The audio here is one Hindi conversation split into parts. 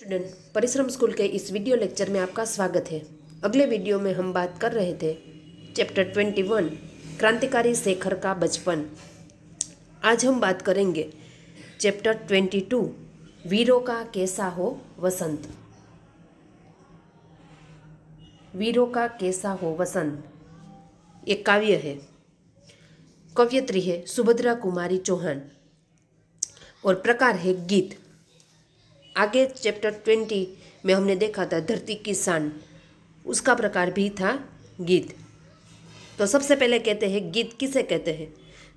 स्टूडेंट, परिश्रम स्कूल के इस वीडियो लेक्चर में आपका स्वागत है। अगले वीडियो में हम बात कर रहे थे चैप्टर 21 क्रांतिकारी शेखर का बचपन। आज हम बात करेंगे चैप्टर 22 वीरों का कैसा हो वसंत। वीरों का कैसा हो वसंत एक काव्य है। कवयित्री है सुभद्रा कुमारी चौहान और प्रकार है गीत। आगे चैप्टर 20 में हमने देखा था धरती की शान, उसका प्रकार भी था गीत। तो सबसे पहले कहते हैं गीत किसे कहते हैं।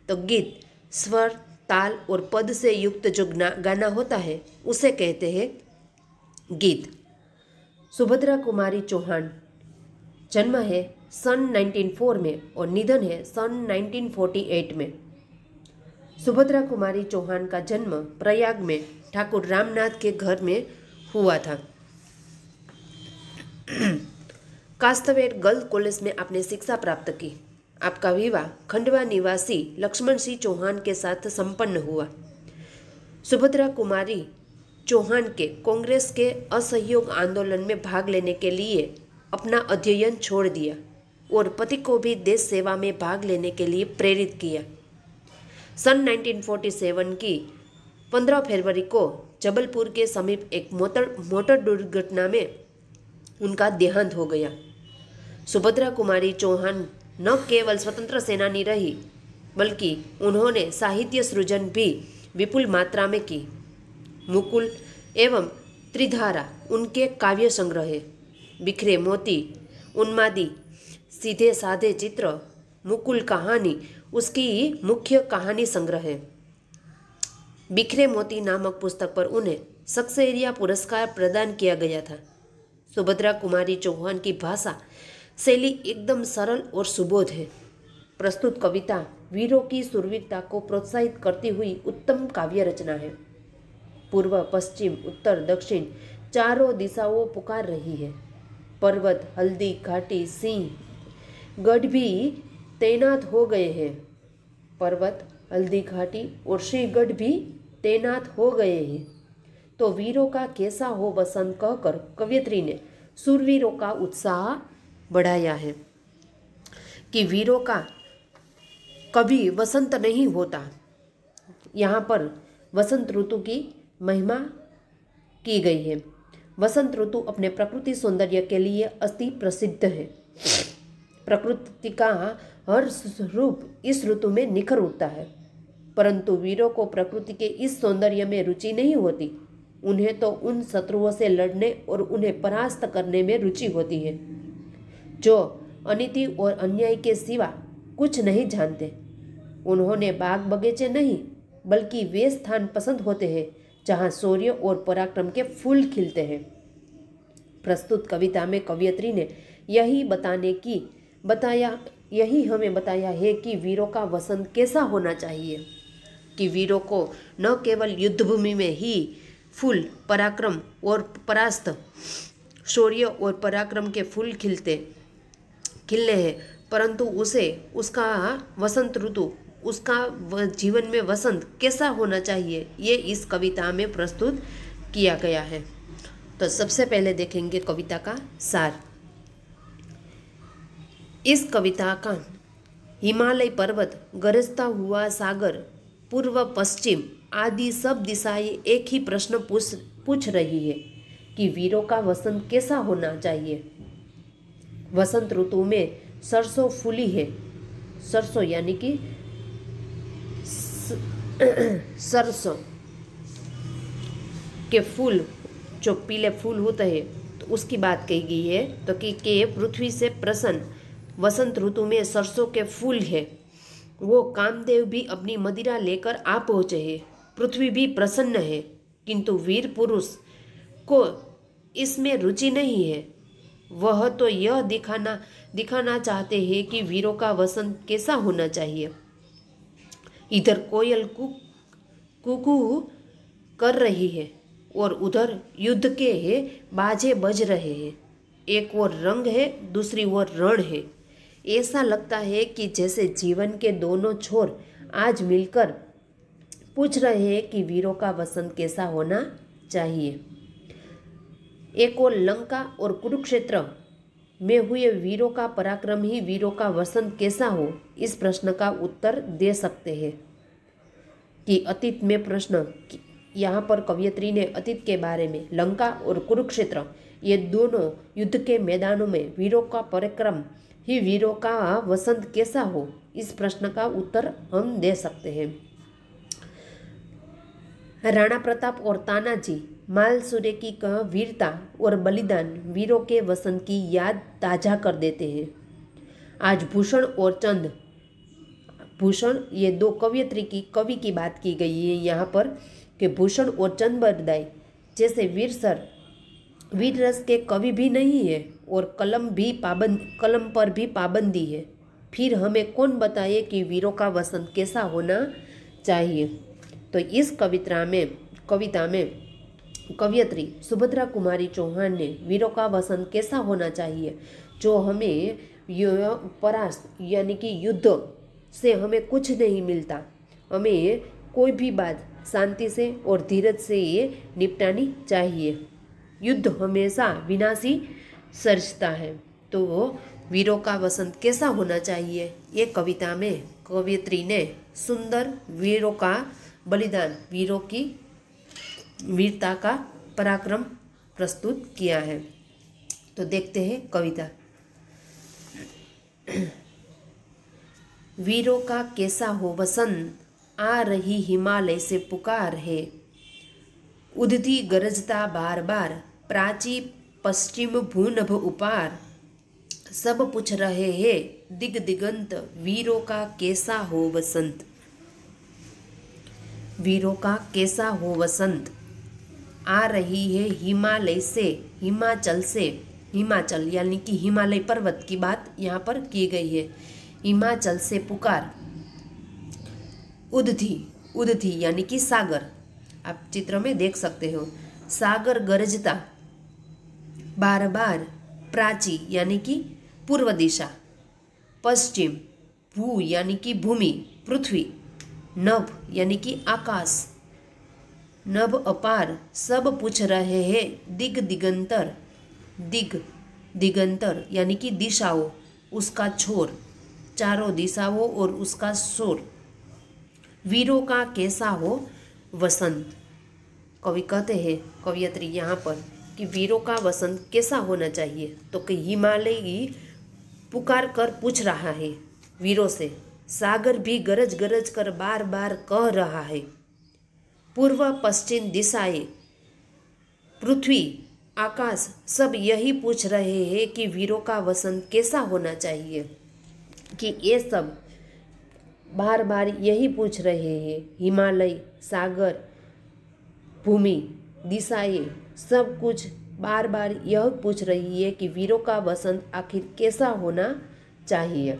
तो गीत स्वर, ताल और पद से युक्त जो गाना होता है उसे कहते हैं गीत। सुभद्रा कुमारी चौहान जन्म है सन 1904 में और निधन है सन 1948 में। सुभद्रा कुमारी चौहान का जन्म प्रयाग में ठाकुर रामनाथ के घर में हुआ था। कास्तवेर गर्ल्स कॉलेज में आपने शिक्षा प्राप्त की। आपका विवाह खंडवा निवासी लक्ष्मण सिंह चौहान के साथ संपन्न हुआ। सुभद्रा कुमारी चौहान के कांग्रेस के असहयोग आंदोलन में भाग लेने के लिए अपना अध्ययन छोड़ दिया और पति को भी देश सेवा में भाग लेने के लिए प्रेरित किया। सन 1947 की 15 फरवरी को जबलपुर के समीप एक मोटर दुर्घटना में उनका देहांत हो गया। सुभद्रा कुमारी चौहान न केवल स्वतंत्र सेनानी रही बल्कि उन्होंने साहित्य सृजन भी विपुल मात्रा में की। मुकुल एवं त्रिधारा उनके काव्य संग्रह है। बिखरे मोती, उन्मादी, सीधे साधे चित्र, मुकुल कहानी उसकी मुख्य कहानी संग्रह है। बिखरे मोती नामक पुस्तक पर उन्हें सक्सेरिया पुरस्कार प्रदान किया गया था। सुभद्रा कुमारी चौहान की भाषा शैली एकदम सरल और सुबोध है। प्रस्तुत कविता वीरों की शूरवीरता को प्रोत्साहित करती हुई उत्तम काव्य रचना है। पूर्व, पश्चिम, उत्तर, दक्षिण चारों दिशाओं पुकार रही है। पर्वत, हल्दी घाटी, सिंह गढ़ भी तैनात हो गए हैं। पर्वत, हल्दी घाटी और सिंहगढ़ भी तैनात हो गए हैं। तो वीरों का कैसा हो वसंत कहकर कवयित्री ने शूरवीरों का उत्साह बढ़ाया है कि वीरों का कभी वसंत नहीं होता। यहाँ पर वसंत ऋतु की महिमा की गई है। वसंत ऋतु अपने प्रकृति सौंदर्य के लिए अति प्रसिद्ध है। प्रकृति का हर रूप इस ऋतु में निखर उठता है, परंतु वीरों को प्रकृति के इस सौंदर्य में रुचि नहीं होती। उन्हें तो उन शत्रुओं से लड़ने और उन्हें परास्त करने में रुचि होती है जो अनीति और अन्याय के सिवा कुछ नहीं जानते। उन्होंने बाग बगीचे नहीं बल्कि वे स्थान पसंद होते हैं जहाँ शौर्य और पराक्रम के फूल खिलते हैं। प्रस्तुत कविता में कवयित्री ने यही हमें बताया है कि वीरों का वसंत कैसा होना चाहिए, कि वीरों को न केवल युद्धभूमि में ही फूल पराक्रम और परास्त शौर्य और पराक्रम के फूल खिलने हैं, परंतु उसका वसंत ऋतु, उसका जीवन में वसंत कैसा होना चाहिए ये इस कविता में प्रस्तुत किया गया है। तो सबसे पहले देखेंगे कविता का सार। इस कविता का हिमालय पर्वत, गरजता हुआ सागर, पूर्व पश्चिम आदि सब दिशाएं एक ही प्रश्न पूछ रही है कि वीरों का वसंत कैसा होना चाहिए। वसंत ऋतु में सरसों फूली है। सरसों यानी कि सरसों के फूल जो पीले फूल होते हैं तो उसकी बात कही गई है। तो कि पृथ्वी से प्रसन्न वसंत ऋतु में सरसों के फूल है। वो कामदेव भी अपनी मदिरा लेकर आ पहुँचे हैं। पृथ्वी भी प्रसन्न है, किंतु वीर पुरुष को इसमें रुचि नहीं है। वह तो यह दिखाना चाहते हैं कि वीरों का वसंत कैसा होना चाहिए। इधर कोयल कुकू कर रही है और उधर युद्ध के बाजे बज रहे हैं। एक ओर रंग है, दूसरी ओर रण है। ऐसा लगता है कि जैसे जीवन के दोनों छोर आज मिलकर पूछ रहे हैं कि वीरों का वसंत कैसा होना चाहिए। एक और लंका और कुरुक्षेत्र में हुए वीरों का पराक्रम ही वीरों का वसंत कैसा हो, इस प्रश्न का उत्तर दे सकते हैं। कि अतीत में प्रश्न, यहाँ पर कवयित्री ने अतीत के बारे में लंका और कुरुक्षेत्र ये दोनों युद्ध के मैदानों में वीरों का पराक्रम ही वीरों का वसंत कैसा हो, इस प्रश्न का उत्तर हम दे सकते हैं। राणा प्रताप और तानाजी मालसूरे की वीरता और बलिदान वीरों के वसंत की याद ताज़ा कर देते हैं। आज भूषण और चंद, भूषण ये दो कवि की बात की गई है यहाँ पर कि भूषण और चंद बरदाई जैसे वीर रस के कवि भी नहीं है और कलम पर भी पाबंदी है। फिर हमें कौन बताए कि वीरों का वसंत कैसा होना चाहिए। तो इस कविता में कवयित्री सुभद्रा कुमारी चौहान ने वीरों का वसंत कैसा होना चाहिए, जो हमें परास्त यानी कि युद्ध से हमें कुछ नहीं मिलता, हमें कोई भी बात शांति से और धीरज से निपटानी चाहिए। युद्ध हमेशा विनाशी सर्जता है। तो वीरों का वसंत कैसा होना चाहिए, ये कविता में कवयित्री ने सुंदर वीरों का बलिदान, वीरों की वीरता का पराक्रम प्रस्तुत किया है। तो देखते हैं कविता। वीरों का कैसा हो वसंत, आ रही हिमालय से पुकार है। उधती गरजता बार बार, प्राची पश्चिम भूनभ उपार। सब पूछ रहे हैं दिग दिगंत, वीरों का कैसा हो वसंत। वीरों का कैसा हो वसंत, आ रही है हिमालय से, हिमाचल यानी कि हिमालय पर्वत की बात यहाँ पर की गई है। हिमाचल से पुकार। उदधी यानी कि सागर, आप चित्र में देख सकते हो। सागर गरजता बार बार, प्राची यानी कि पूर्व दिशा, पश्चिम भू यानी कि भूमि पृथ्वी, नभ यानी कि आकाश, नभ अपार। सब पूछ रहे हैं दिगंतर यानी कि दिशाओं, उसका छोर, चारों दिशाओं और उसका शोर। वीरों का कैसा हो वसंत। कवि कहते हैं, कवयित्री यहाँ पर कि वीरों का वसंत कैसा होना चाहिए, तो कि हिमालय ही पुकार कर पूछ रहा है वीरों से। सागर भी गरज गरज कर बार बार कह रहा है। पूर्व पश्चिम दिशाएं, पृथ्वी, आकाश सब यही पूछ रहे हैं कि वीरों का वसंत कैसा होना चाहिए। कि ये सब बार बार यही पूछ रहे हैं। हिमालय, सागर, भूमि, दिशाएं सब कुछ बार बार यह पूछ रही है कि वीरों का वसंत आखिर कैसा होना चाहिए।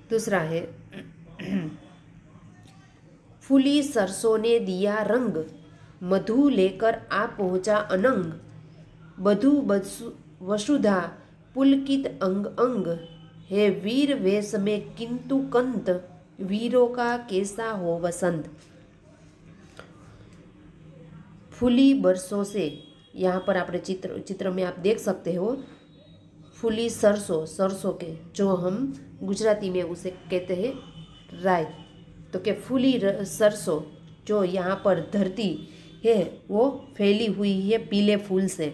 दूसरा है फूली सरसों ने दिया रंग, मधु लेकर आ पहुँचा अनंग। बधु वसुधा पुलकित अंग अंग, है वीर वेश में किंतु कंत, वीरों का कैसा हो वसंत। फूली बरसों से, यहाँ पर आपने चित्र में आप देख सकते हो। फूली सरसों के, जो हम गुजराती में उसे कहते हैं राय, तो क्या फूली सरसों जो यहाँ पर धरती है वो फैली हुई है पीले फूल से।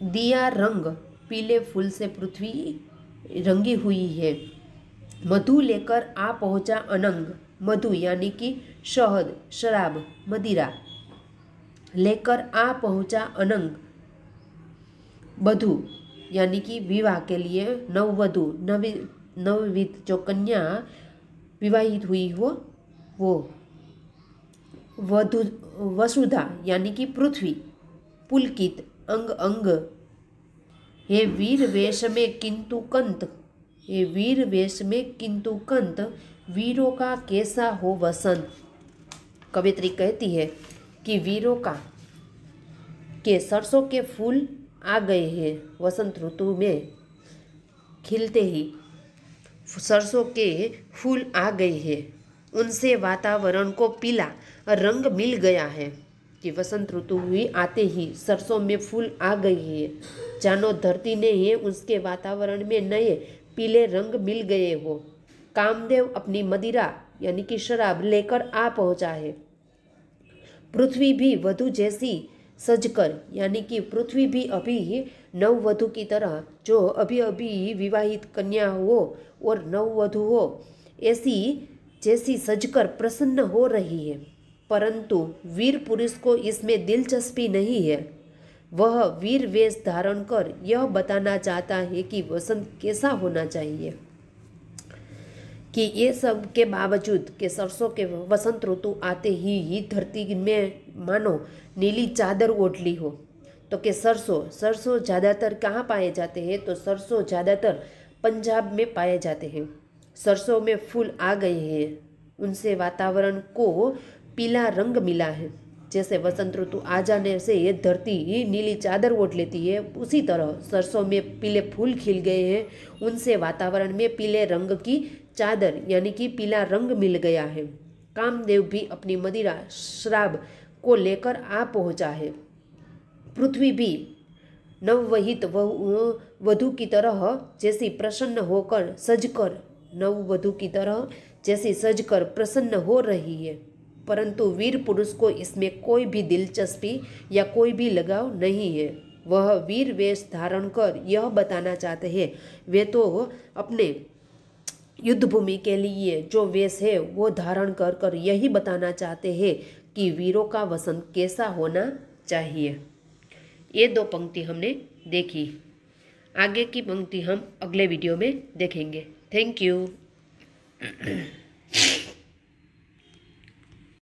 दिया रंग, पीले फूल से पृथ्वी रंगी हुई है। मधु लेकर आ पहुँचा अनंग, मधु यानी कि शहद, शराब, मदिरा लेकर आ पहुँचा अनंग। बधु यानी कि विवाह के लिए नववधु, नवविध जो कन्या विवाहित हुई हो वो। वसुधा यानी कि पृथ्वी, पुलकित अंग अंग, हे वीर वेश में किंतु कंत, हे वीर वेश में किंतु कंत, वीरों का कैसा हो वसंत। कवित्री कहती है कि वीरों के सरसों के फूल आ गए हैं। वसंत ऋतु में खिलते ही सरसों के फूल आ गए हैं उनसे वातावरण को पीला रंग मिल गया है। कि वसंत ऋतु हुई आते ही सरसों में फूल आ गई है, जानो धरती ने ही उसके वातावरण में नए पीले रंग मिल गए हो। कामदेव अपनी मदिरा यानी कि शराब लेकर आ पहुंचा है। पृथ्वी भी वधु जैसी सजकर, यानी कि पृथ्वी भी अभी नववधु की तरह, जो अभी अभी विवाहित कन्या हो और नववधु हो, ऐसी जैसी सजकर प्रसन्न हो रही है। परंतु वीर पुरुष को इसमें दिलचस्पी नहीं है। वह वीर वेश धारण कर यह बताना चाहता है कि वसंत कैसा होना चाहिए। कि ये सब के बावजूद कि सरसों के वसंत ऋतु आते ही धरती में मानो नीली चादर ओढ़ ली हो। तो कि सरसों ज़्यादातर कहाँ पाए जाते हैं? तो सरसों ज़्यादातर पंजाब में पाए जाते हैं। सरसों में फूल आ गए हैं, उनसे वातावरण को पीला रंग मिला है। जैसे वसंत ऋतु आ जाने से ये धरती नीली चादर ओढ़ लेती है, उसी तरह सरसों में पीले फूल खिल गए हैं, उनसे वातावरण में पीले रंग की चादर यानी कि पीला रंग मिल गया है। कामदेव भी अपनी मदिरा शराब को लेकर आ पहुंचा है। पृथ्वी भी नवविहित वधु की तरह जैसी प्रसन्न होकर सजकर, नववधु की तरह जैसी सजकर प्रसन्न हो रही है। परंतु वीर पुरुष को इसमें कोई भी दिलचस्पी या कोई भी लगाव नहीं है। वह वीर वेश धारण कर यह बताना चाहते हैं, वे तो अपने युद्ध भूमि के लिए जो वेश है वो धारण कर कर यही बताना चाहते हैं कि वीरों का वसंत कैसा होना चाहिए। ये दो पंक्ति हमने देखी। आगे की पंक्ति हम अगले वीडियो में देखेंगे। Thank you.